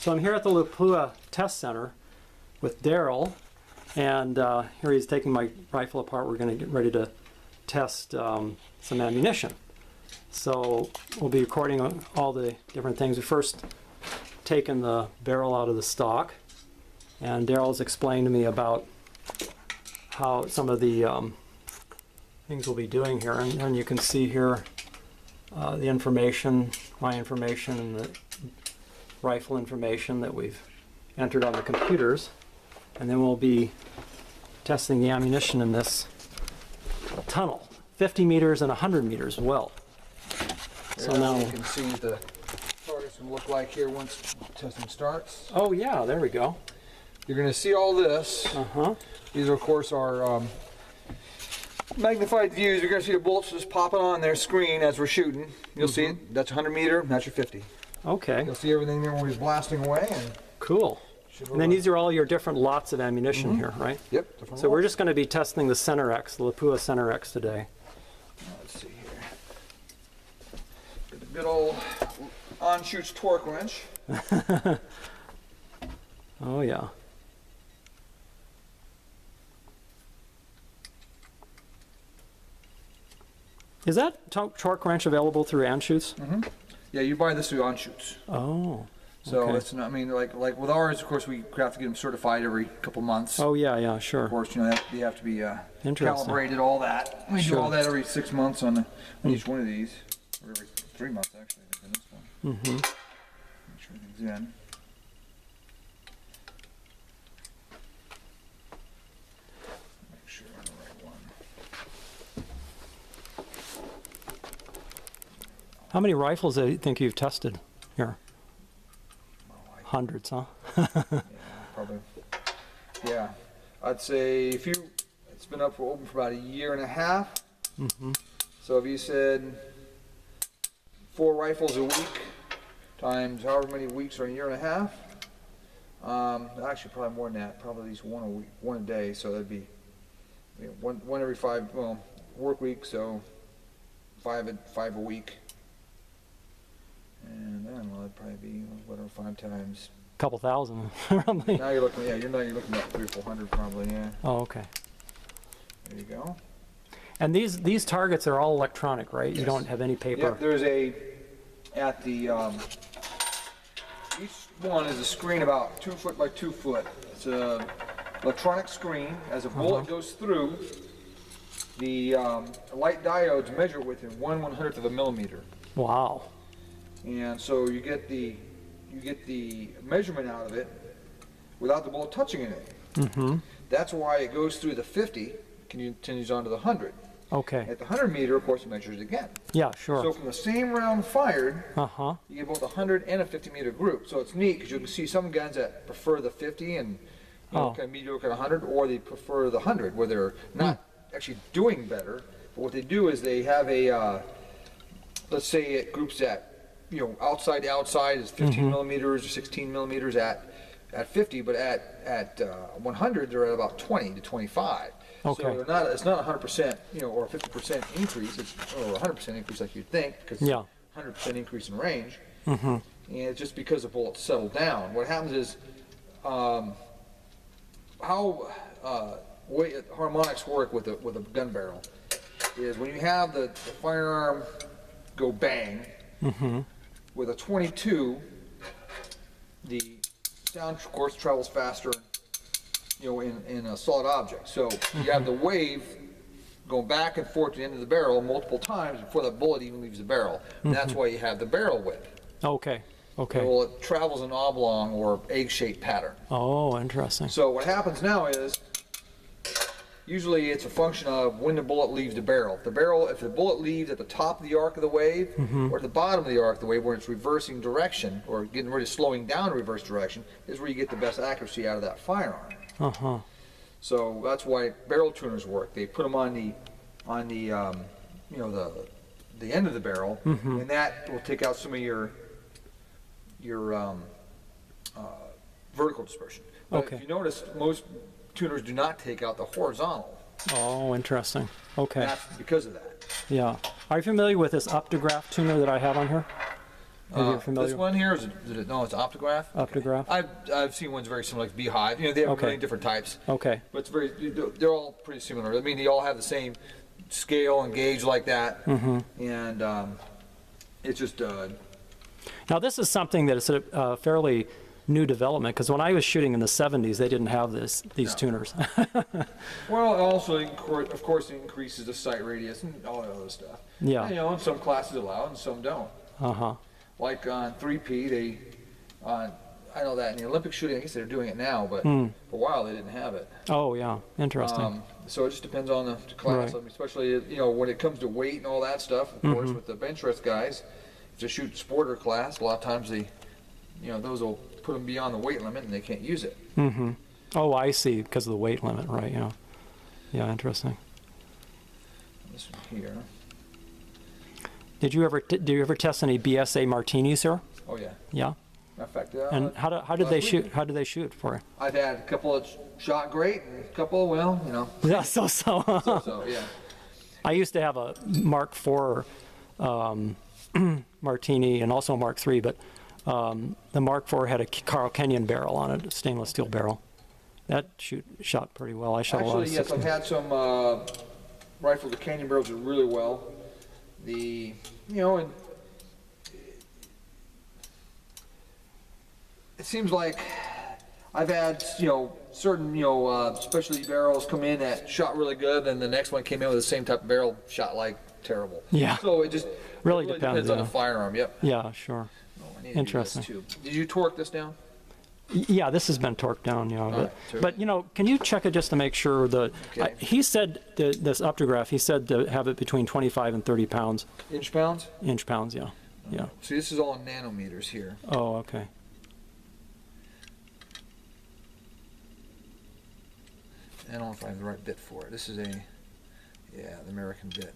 So I'm here at the Lapua Test Center with Daryl, and here he's taking my rifle apart. We're going to get ready to test some ammunition. So we'll be recording all the different things. We first taken the barrel out of the stock, and Daryl's explained to me about how some of the things we'll be doing here, and you can see here the information, my information, and the rifle information that we've entered on the computers, and then we'll be testing the ammunition in this tunnel, 50 meters and 100 meters well. So now you can see the target's going to look like here once testing starts. Oh yeah, there we go. You're going to see all this. These are, of course, our magnified views. You're going to see the bullets just popping on their screen as we're shooting. You'll see it. That's 100 meter. That's your 50. Okay. You'll see everything there when he's blasting away. And cool. And then these are all your different lots of ammunition here, right? Yep. So we're just going to be testing the Center X, the Lapua Center X today. Let's see here. Get the good old Anschutz torque wrench. Oh yeah. Is that torque wrench available through Anschutz? Yeah, you buy this through Anschutz. Oh. So okay. it's not. I mean, like with ours, of course, we have to get them certified every couple months. Oh yeah, yeah, sure. Of course, you know they have to be calibrated, all that. We Sure. do all that every 6 months on each one of these, or every 3 months actually. I think, on this one. Make sure everything's in. Make sure I'm the right one. How many rifles do you think you've tested here? Hundreds, huh? Yeah, probably. Yeah, I'd say it's been open for about a year and a half. So if you said 4 rifles a week times however many weeks or a year and a half, actually probably more than that, probably at least one a week, one a day. So that'd be one every 5 work week, so 5 a week. And then it'd probably be whatever 5 times. Couple thousand, probably. Now you're looking, you're looking at 300 or 400 probably, yeah. Oh, okay. There you go. And these targets are all electronic, right? Yes. You don't have any paper. Yep, there's at the each one is a screen about 2 foot by 2 foot. It's a electronic screen. As a bullet goes through, the light diodes measure within 1/100th of a millimeter. Wow. And so you get the measurement out of it without the bullet touching anything. That's why it goes through the 50, continues on to the 100. Okay. At the 100 meter, of course, it measures again. Yeah, sure. So from the same round fired, Uh-huh. you get both a 100 and a 50 meter group. So it's neat because you can see some guns that prefer the 50 and kind of mediocre at 100, or they prefer the 100 where they're not actually doing better. But what they do is they have a, let's say it groups that, outside to outside is 15 millimeters or 16 millimeters at 50, but at 100 they're at about 20 to 25. Okay. So they're not. It's not 100%, or a 50% increase. It's or 100% increase like you'd think, because 100% increase in range. And it's just because the bullets settle down. What happens is how way harmonics work with a gun barrel is when you have the firearm go bang. With a 22, the sound, of course, travels faster, in a solid object. So you have the wave going back and forth to the end of the barrel multiple times before the bullet even leaves the barrel. And that's why you have the barrel whip. Okay. Okay. Well, it travels in an oblong or egg-shaped pattern. Oh, interesting. So what happens now is, usually it's a function of when the bullet leaves the barrel. If the bullet leaves at the top of the arc of the wave, or at the bottom of the arc of the wave where it's reversing direction, or getting ready to slowing down in reverse direction, is where you get the best accuracy out of that firearm. So that's why barrel tuners work. They put them on the end of the barrel, and that will take out some of your vertical dispersion. But if you notice, most tuners do not take out the horizontal. Oh, interesting. Okay. That's because of that. Yeah. Are you familiar with this uptograph tuner that I have on here? Are you familiar? This one here, is it, no, it's optograph? Optograph? Okay. I've seen ones very similar, like Beehive. You know, they have Okay. many different types. Okay. But it's very, they're all pretty similar. I mean, they all have the same scale and gauge like that. And it's just, Now this is something that is a fairly new development, because when I was shooting in the 70s, they didn't have these tuners. well, it also, of course, it increases the sight radius and all that other stuff. Yeah. And, you know, and some classes allow it and some don't. Uh-huh. Like on 3P, I know that in the Olympic shooting, I guess they're doing it now, but for a while they didn't have it. Oh, yeah. Interesting. So it just depends on the class, Right. I mean, especially, you know, when it comes to weight and all that stuff, of course, with the bench rest guys, if they shoot sporter class, a lot of times they, you know, those will put them beyond the weight limit and they can't use it. Oh, I see, because of the weight limit, right, yeah. Yeah, interesting. This one here. Did you ever test any BSA martinis here? Oh, yeah. Yeah? Matter of fact, And how did they shoot? How did they shoot for you? I've had a couple that shot great and a couple, well, you know. Yeah, so. So, yeah. I used to have a Mark IV martini and also a Mark III, but the Mark IV had a Carl Kenyon barrel on it, a stainless steel barrel. That shot pretty well. I shot a lot of Actually, yes, 16. I've had some rifles with Canyon barrels that really well. You know, and it seems like I've had, you know, certain, you know, specialty barrels come in that shot really good, and the next one came in with the same type of barrel, shot like terrible. Yeah. So it just Really depends on the firearm. Yep. Yeah, sure. Oh, I need to do this Interesting. too. Did you torque this down? Yeah, this has been torqued down, you know. right, But you know, can you check it just to make sure that Okay. he said this optograph? He said to have it between 25 and 30 pounds, Inch pounds? inch pounds. Yeah, yeah. See, this is all in nanometers here. Oh, okay. I don't know if I have the right bit for it. This is the American bit.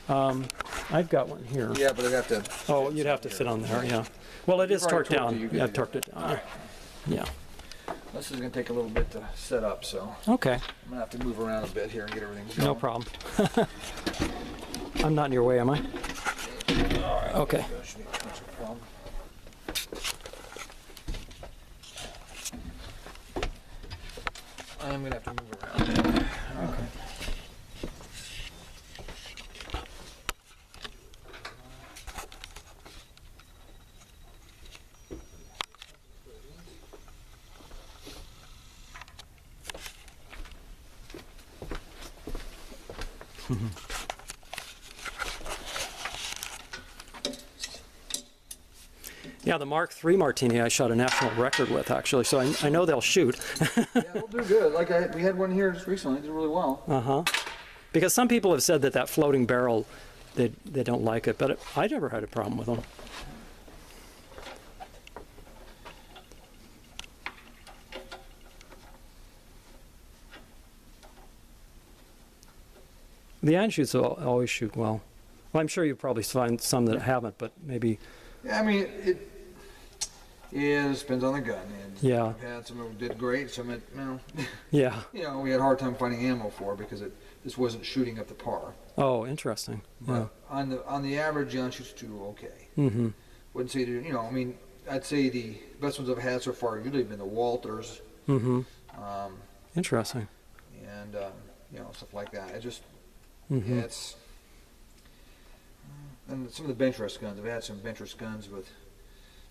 I've got one here. Yeah, but I'd have to. Oh, you'd have to sit on there. Yeah. Well, it is already torqued torqued it, down. you Yeah, could- torqued it down. Yeah. This is going to take a little bit to set up, so Okay. I'm going to have to move around a bit here and get everything going. No problem. I'm not in your way, am I? Okay. That shouldn't be much of a problem. I'm going to have to move around. Okay. Yeah, the Mark III martini I shot a national record with, actually, so I know they'll shoot. Yeah, they'll do good. Like we had one here just recently. Did really well. Uh-huh. Because some people have said that floating barrel, they don't like it, but I never had a problem with them. The Anschutz always shoot well. Well, I'm sure you probably find some that haven't, but maybe. Yeah, I mean, it depends on the gun. And Yeah. we've had some of them did great. Some, you know, Yeah. you know, we had a hard time finding ammo for because this wasn't shooting up the par. Oh, interesting. Yeah. But on the average, Anschutz do okay. Mm-hmm. Wouldn't say you know. I mean, I'd say the best ones I've had so far have usually been the Walters. Mm-hmm. Um, Interesting. and you know, stuff like that. It just Mm-hmm. yeah, it's and some of the bench rest guns. I've had some bench rest guns with,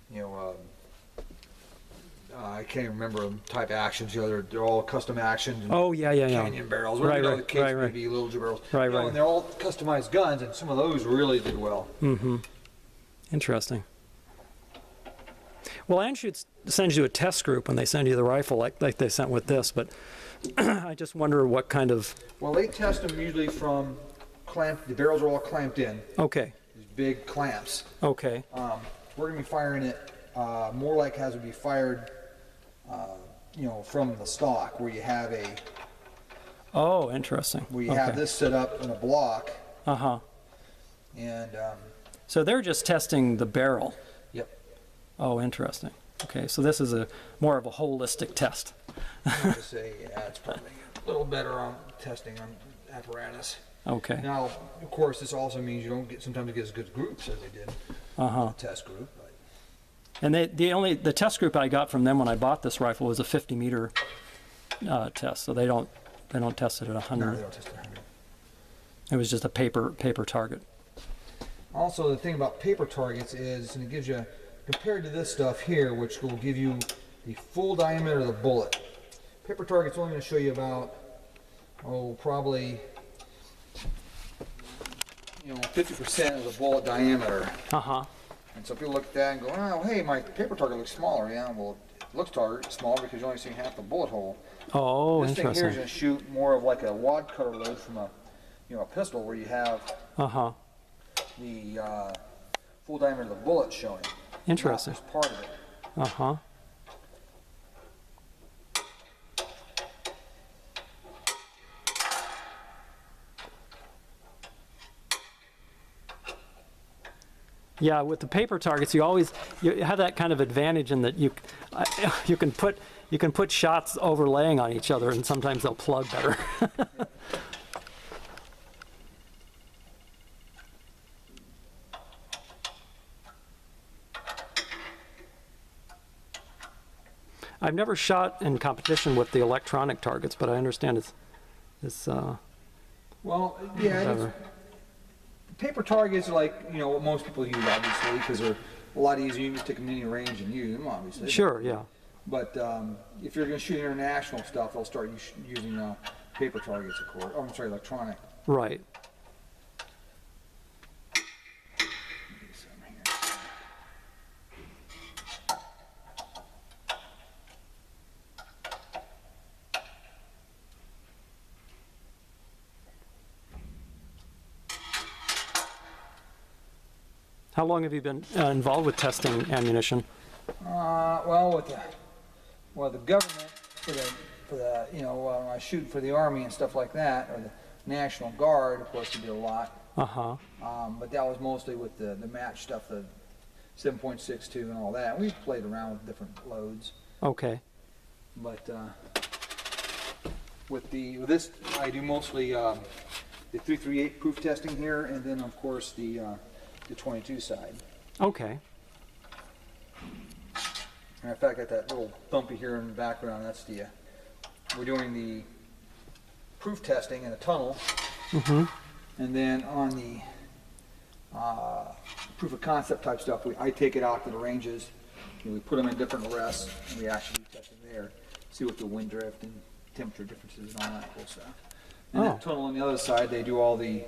you know, I can't even remember them type actions. You know, they're all custom actions. And Oh, yeah. Canyon barrels. Whatever, Right, you know, right, the case right, may right. be little barrels. Right, you know, right. And they're all customized guns, and some of those really did well. Mm-hmm. Interesting. Well, Anschutz sends you a test group when they send you the rifle, like they sent with this, but I just wonder what kind of. Well, they test them usually from clamped. The barrels are all clamped in. Okay. These big clamps. Okay. We're gonna be firing it more like as would be fired, you know, from the stock, where you have Oh, interesting. have this set up in a block, Uh-huh. and So they're just testing the barrel. yep. Oh, interesting. Okay, so this is more of a holistic test. I have to say, yeah, it's probably a little better on testing on apparatus. Okay. Now, of course, this also means you don't sometimes get as good groups as they did Uh-huh. the test group. But And the test group I got from them when I bought this rifle was a 50-meter test, so they don't test it at 100. no, they don't test it 100. It was just a paper target. Also, the thing about paper targets is, and it gives you, compared to this stuff here, which will give you the full diameter of the bullet. Paper target's only going to show you about, probably, 50% of the bullet diameter. Uh-huh. And so people look at that and go, oh, hey, my paper target looks smaller. Yeah, well, it looks small because you're only seeing half the bullet hole. Oh, This thing here is interesting. going to shoot more of like a wad cutter load from a pistol where you have Uh-huh. the full diameter of the bullet showing. Interesting. Not just part of it. Uh-huh. Yeah, with the paper targets, you have that kind of advantage in that you can put shots overlaying on each other, and sometimes they'll plug better. I've never shot in competition with the electronic targets, but I understand it's Well, yeah, whatever. paper targets are like, what most people use, obviously, because they're a lot easier. You can just take them to any range and use them, obviously. Sure, yeah. But if you're going to shoot international stuff, they'll start using paper targets, of course. Oh, I'm sorry, electronic. Right. How long have you been involved with testing ammunition? Well, the government for the when I shoot for the Army and stuff like that, or the National Guard, of course, we did a lot. Uh-huh. But that was mostly with the match stuff, the 7.62 and all that. We played around with different loads. Okay. But with this, I do mostly the 338 proof testing here, and then of course the 22 side. Okay. And in fact, I got that little thumpy here in the background. That's we're doing the proof testing in a tunnel, Mm-hmm. and then on the proof of concept type stuff, I take it out to the ranges, and we put them in different rests, and we actually test them there, see what the wind drift and temperature differences and all that cool stuff. And that tunnel on the other side, they do we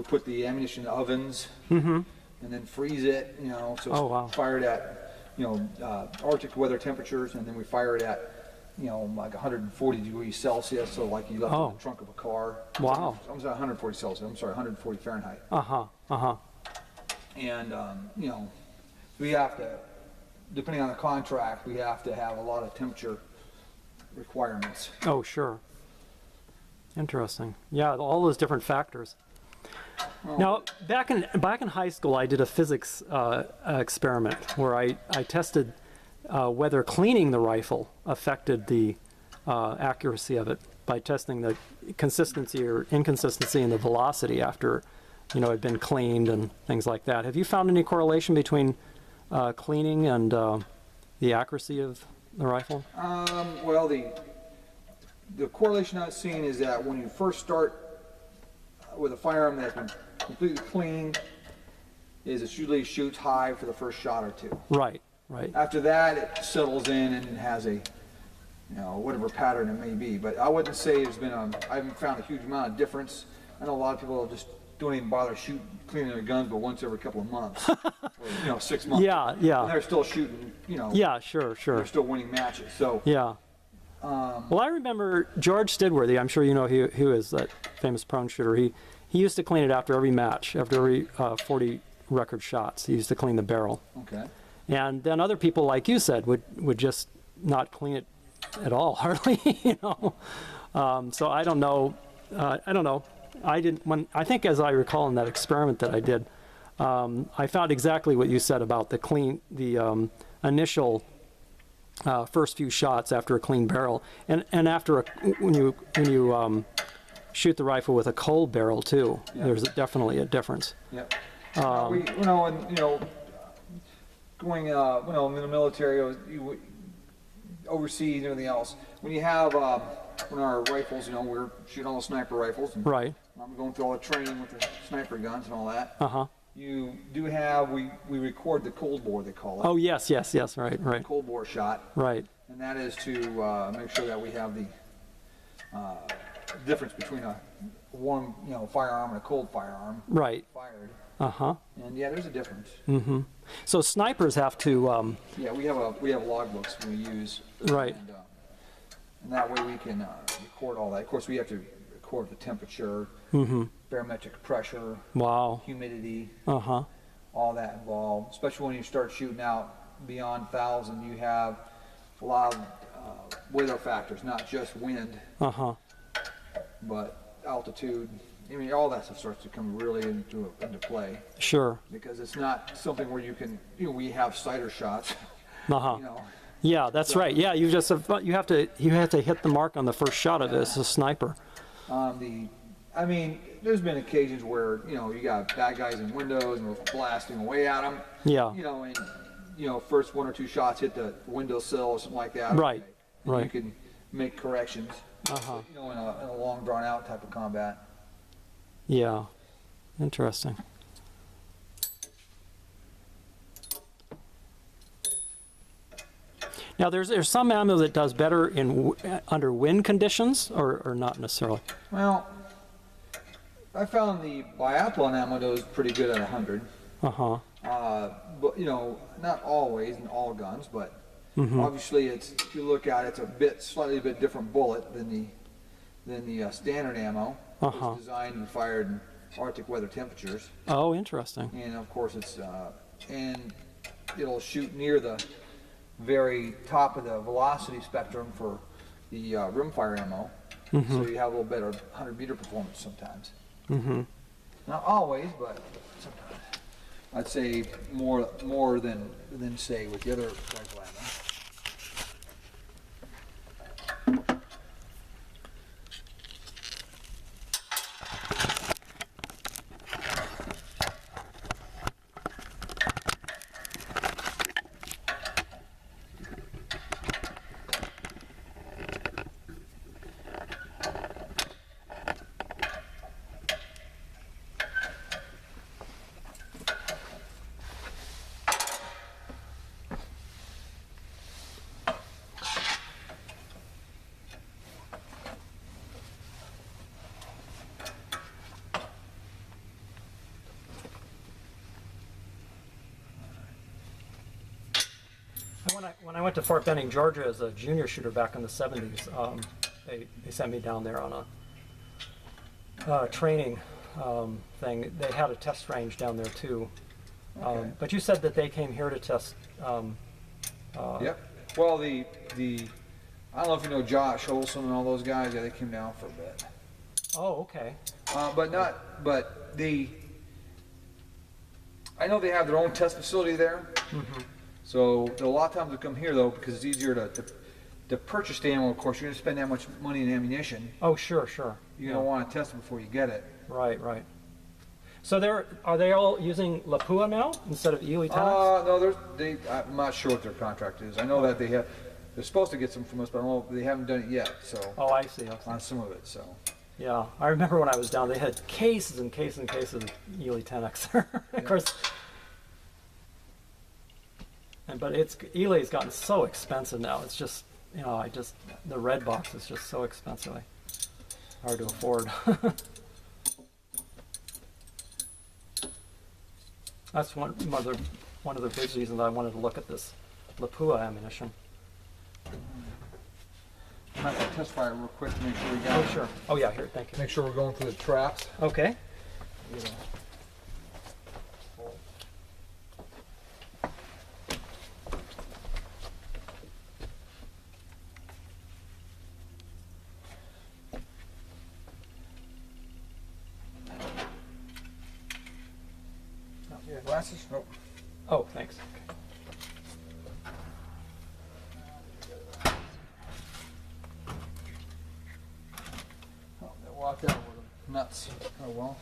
put the ammunition in ovens, Mm-hmm. and then freeze it, so it's fired at, Arctic weather temperatures, and then we fire it at, like 140 degrees Celsius, so like you left in the trunk of a car. Wow. I'm sorry, 140 Celsius, 140 Fahrenheit. Uh-huh. Uh-huh. And, we have to, depending on the contract, we have to have a lot of temperature requirements. Oh, sure. Interesting. Yeah, all those different factors. Now, back in high school, I did a physics experiment where I tested whether cleaning the rifle affected the accuracy of it by testing the consistency or inconsistency in the velocity after, it had been cleaned and things like that. Have you found any correlation between cleaning and the accuracy of the rifle? Well, the correlation I've seen is that when you first start with a firearm that's been completely cleaned, it usually shoots high for the first shot or two. Right, right. After that, it settles in and it has a, whatever pattern it may be. But I wouldn't say there's been I haven't found a huge amount of difference. I know a lot of people just don't even bother cleaning their guns, but once every couple of months, or 6 months. Yeah, yeah. And they're still shooting, Yeah, sure, sure. they're still winning matches. So Yeah. Well, I remember George Stidworthy. I'm sure you know who is that famous prone shooter. He used to clean it after every match, after every 40 record shots. He used to clean the barrel. Okay. And then other people, like you said, would just not clean it at all, hardly. So I don't know. I think, as I recall in that experiment that I did, I found exactly what you said about the initial first few shots after a clean barrel, and after when you shoot the rifle with a cold barrel too. Yeah. There's definitely a difference. Yep. We, you know, and you know, going, you know, in the military, overseas and everything else. When you have, when our rifles, you know, we're shooting all the sniper rifles. And Right. I'm going through all the training with the sniper guns and all that. Uh-huh. You do have, we record the cold bore, they call it. Oh, yes, yes, yes, right, right, Cold bore shot. right. And that is to make sure that we have the difference between a warm, you know, firearm and a cold firearm. Right. Fired. Uh-huh. And yeah, there's a difference. Mm-hmm. So snipers have to, Yeah, we have logbooks we use. Right. And that way we can record all that. Of course, we have to record the temperature, mm-hmm. barometric pressure, Wow. humidity, Uh-huh. all that involved. Especially when you start shooting out beyond 1,000, you have a lot of weather factors, not just wind, Uh-huh. but altitude. I mean, all that stuff starts to come really into play, Sure. because it's not something where you can, you know, we have sighter shots, Uh-huh. you know. Yeah, that's right. Yeah, you have to hit the mark on the first shot of this, a sniper. I mean, there's been occasions where, you know, you got bad guys in windows and we're blasting away at them. Yeah. You know, and, you know, first 1 or 2 shots hit the windowsill or something like that. Right, And right. you can make corrections, Uh-huh. you know, in a long drawn out type of combat. Yeah. Interesting. Now, there's some ammo that does better in under wind conditions, or not necessarily. Well, I found the biathlon ammo does pretty good at 100. Uh-huh. But, you know, not always in all guns, but Mm-hmm. obviously if you look at it, it's a slightly bit different bullet than the standard ammo. Uh-huh. It's designed and fired in Arctic weather temperatures. Oh, interesting. And of course it's, and it'll shoot near the very top of the velocity spectrum for the rimfire ammo. Mm-hmm. So you have a little better 100-meter performance sometimes. Mm-hmm. Not always, but sometimes. I'd say more than say with the other rifle ammo. When I went to Fort Benning, Georgia, as a junior shooter back in the 70s, they sent me down there on a training thing. They had a test range down there too. Okay. But you said that they came here to test. Yep. Well, the I don't know if you know Josh Olson and all those guys. Yeah, they came down for a bit. Oh, okay. But I know they have their own test facility there. Mm-hmm. So a lot of times they come here though because it's easier to purchase the ammo. Of course, you're going to spend that much money in ammunition. Oh, sure, sure. You're going to want to test it before you get it. Right, right. So are they all using Lapua now instead of Ely Tenex? No, I'm not sure what their contract is. I know that they're supposed to get some from us, but I don't know, they haven't done it yet. So Oh, I see. Okay. on some of it. So Yeah, I remember when I was down, they had cases and cases and cases of Ely Tenex. Of course. But Ely's gotten so expensive now. It's just, the red box is just so expensive, hard to afford. That's one of the big reasons I wanted to look at this Lapua ammunition. I'm going to test fire real quick to make sure we got Oh, sure. Oh, yeah, here, thank you. Make sure we're going through the traps. Okay. Glasses? Nope. Oh, thanks. Oh, they walked out. nuts. Oh well.